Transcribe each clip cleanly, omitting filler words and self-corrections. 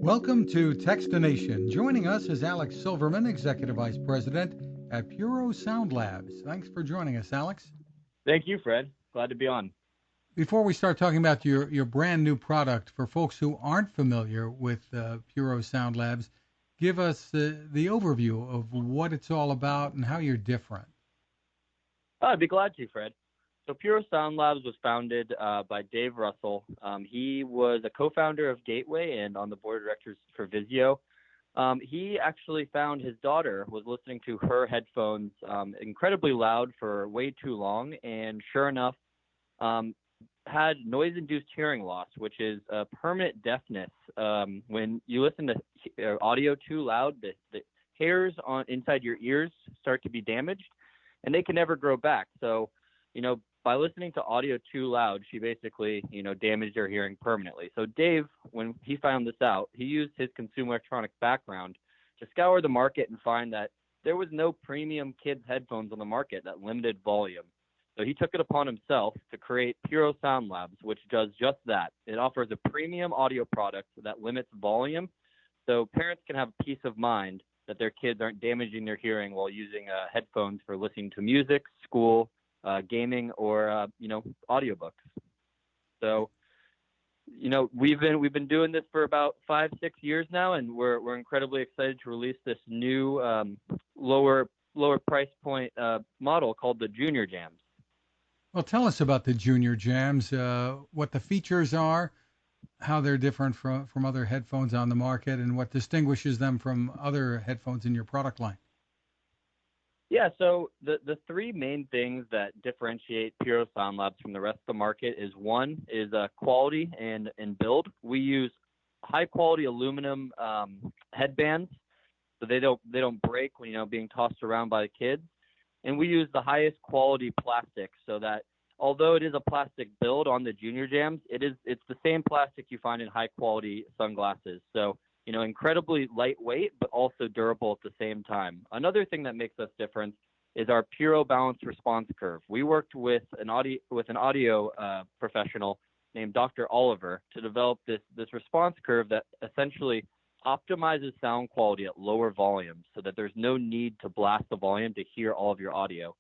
Welcome to Techstination. Joining us is Alex Silverman, Executive Vice President at Puro Sound Labs. Thanks for joining us, Alex. Thank you, Fred. Glad to be on. Before we start talking about your brand new product, for folks who aren't familiar with Puro Sound Labs, give us the overview of what it's all about and how you're different. I'd be glad to, Fred. So Puro Sound Labs was founded by Dave Russell. He was a co-founder of Gateway and on the board of directors for Vizio. He actually found his daughter was listening to her headphones incredibly loud for way too long, and sure enough, had noise-induced hearing loss, which is a permanent deafness. When you listen to audio too loud, the hairs inside your ears start to be damaged, and they can never grow back. So, by listening to audio too loud, she basically, damaged her hearing permanently. So Dave, when he found this out, he used his consumer electronics background to scour the market and find that there was no premium kids headphones on the market that limited volume. So he took it upon himself to create Puro Sound Labs, which does just that. It offers a premium audio product that limits volume, so parents can have peace of mind that their kids aren't damaging their hearing while using headphones for listening to music, school, gaming, or audiobooks. So, we've been doing this for about 5-6 years now, and we're incredibly excited to release this new lower price point model called the JuniorJams. Well, tell us about the JuniorJams, what the features are, how they're different from other headphones on the market, and what distinguishes them from other headphones in your product line. Yeah, so the three main things that differentiate Puro Sound Labs from the rest of the market is one is quality and build. We use high quality aluminum headbands, so they don't break when being tossed around by the kids. And we use the highest quality plastic, so that although it is a plastic build on the JuniorJams, it's the same plastic you find in high quality sunglasses. So incredibly lightweight, but also durable at the same time. Another thing that makes us different is our Puro Balance Response Curve. We worked with an audio professional named Dr. Oliver to develop this response curve that essentially optimizes sound quality at lower volumes so that there's no need to blast the volume to hear all of your audio.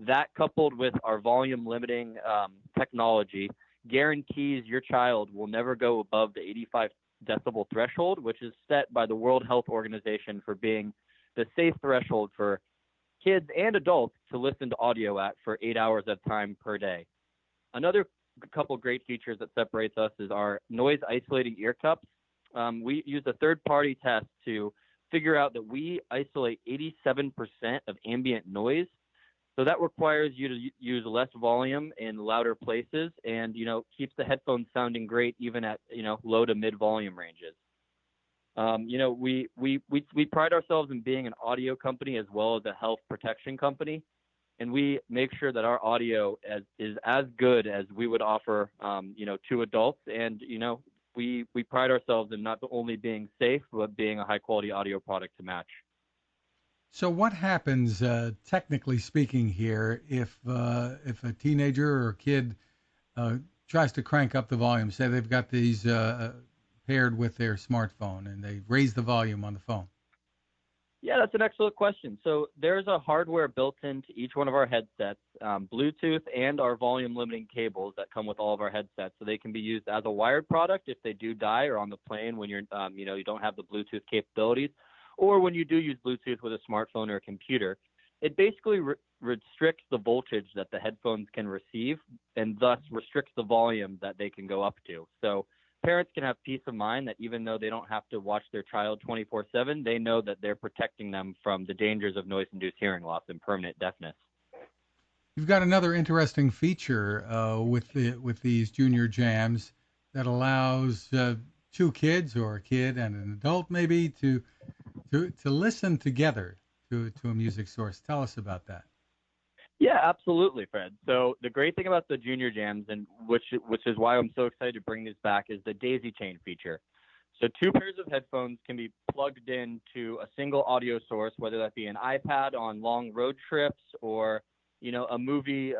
That, coupled with our volume limiting technology, guarantees your child will never go above the 85 decibel threshold, which is set by the World Health Organization for being the safe threshold for kids and adults to listen to audio at for 8 hours at a time per day. Another couple great features that separates us is our noise isolating ear cups. We use a third-party test to figure out that we isolate 87% of ambient noise. So that requires you to use less volume in louder places and, keeps the headphones sounding great even at, low to mid volume ranges. We pride ourselves in being an audio company as well as a health protection company. And we make sure that our audio is as good as we would offer, to adults. And, we pride ourselves in not only being safe, but being a high quality audio product to match. So what happens, technically speaking here, if a teenager or a kid tries to crank up the volume? Say they've got these paired with their smartphone and they raise the volume on the phone. Yeah, that's an excellent question. So there's a hardware built into each one of our headsets, Bluetooth and our volume limiting cables that come with all of our headsets. So they can be used as a wired product if they do die, or on the plane when you're, you don't have the Bluetooth capabilities, or when you do use Bluetooth with a smartphone or a computer. It basically restricts the voltage that the headphones can receive and thus restricts the volume that they can go up to. So parents can have peace of mind that even though they don't have to watch their child 24/7, they know that they're protecting them from the dangers of noise-induced hearing loss and permanent deafness. You've got another interesting feature with these JuniorJams that allows two kids or a kid and an adult maybe to listen together to a music source. Tell us about that. Yeah, absolutely, Fred. So the great thing about the JuniorJams, and which is why I'm so excited to bring this back, is the daisy chain feature. So two pairs of headphones can be plugged into a single audio source, whether that be an iPad on long road trips or a movie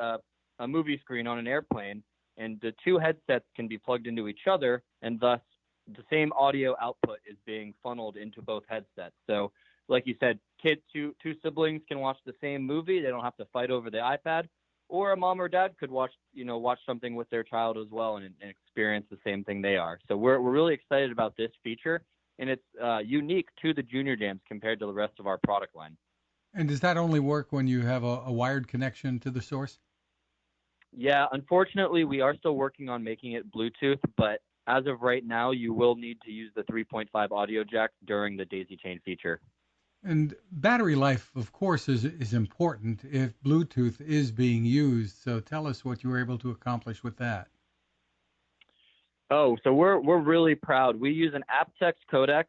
screen on an airplane, and the two headsets can be plugged into each other and thus the same audio output is being funneled into both headsets. So, like you said, two siblings can watch the same movie. They don't have to fight over the iPad, or a mom or dad could watch something with their child as well and experience the same thing they are. So we're really excited about this feature, and it's unique to the JuniorJams compared to the rest of our product line. And does that only work when you have a wired connection to the source? Yeah, unfortunately, we are still working on making it Bluetooth, but as of right now, you will need to use the 3.5 audio jack during the daisy chain feature. And battery life, of course, is important if Bluetooth is being used. So tell us what you were able to accomplish with that. Oh, so we're really proud. We use an aptX codec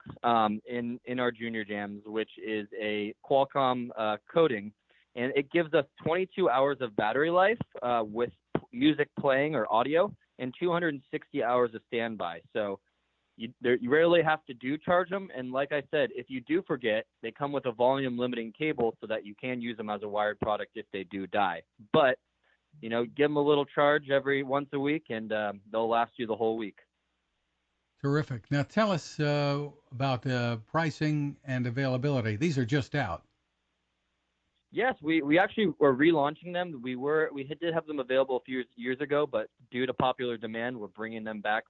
in our JuniorJams, which is a Qualcomm coding, and it gives us 22 hours of battery life with music playing or audio, and 260 hours of standby. So you rarely have to charge them. And like I said, if you do forget, they come with a volume limiting cable so that you can use them as a wired product if they do die. But give them a little charge every once a week, and they'll last you the whole week. Terrific. Now tell us about pricing and availability. These are just out. Yes, we actually were relaunching them. We did have them available a few years ago, but due to popular demand, we're bringing them back,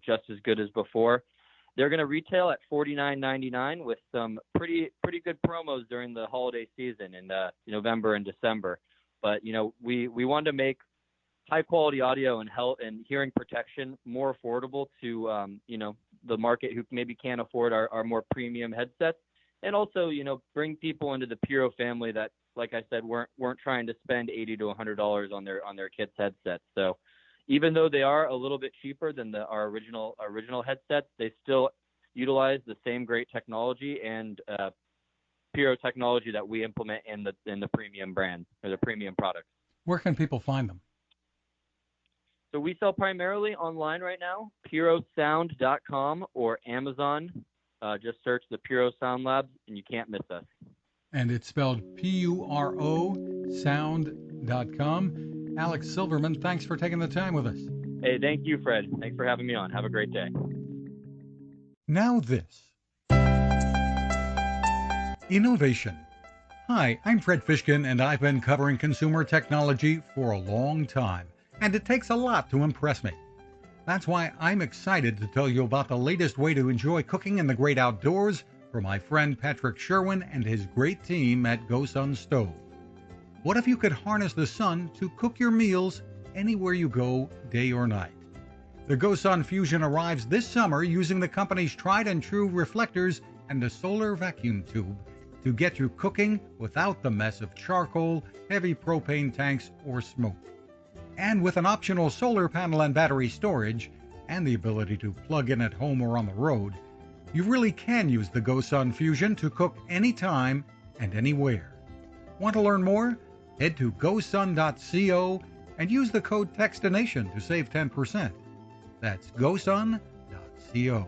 just as good as before. They're going to retail at $49.99 with some pretty good promos during the holiday season in November and December. But we wanted to make high quality audio and health and hearing protection more affordable to the market who maybe can't afford our more premium headsets. And also, bring people into the Puro family that, like I said, weren't trying to spend $80 to $100 on their kids' headsets. So, even though they are a little bit cheaper than our original headsets, they still utilize the same great technology and Puro technology that we implement in the premium brand or the premium products. Where can people find them? So we sell primarily online right now, purosound.com or Amazon. Just search the Puro Sound Labs, and you can't miss us. And it's spelled Puro Sound.com. Alex Silverman, thanks for taking the time with us. Hey, thank you, Fred. Thanks for having me on. Have a great day. Now this. Innovation. Hi, I'm Fred Fishkin, and I've been covering consumer technology for a long time, and it takes a lot to impress me. That's why I'm excited to tell you about the latest way to enjoy cooking in the great outdoors from my friend Patrick Sherwin and his great team at GoSun Stove. What if you could harness the sun to cook your meals anywhere you go, day or night? The GoSun Fusion arrives this summer using the company's tried and true reflectors and a solar vacuum tube to get you cooking without the mess of charcoal, heavy propane tanks, or smoke. And with an optional solar panel and battery storage, and the ability to plug in at home or on the road, you really can use the GoSun Fusion to cook anytime and anywhere. Want to learn more? Head to gosun.co and use the code TEXTINATION to save 10%. That's gosun.co.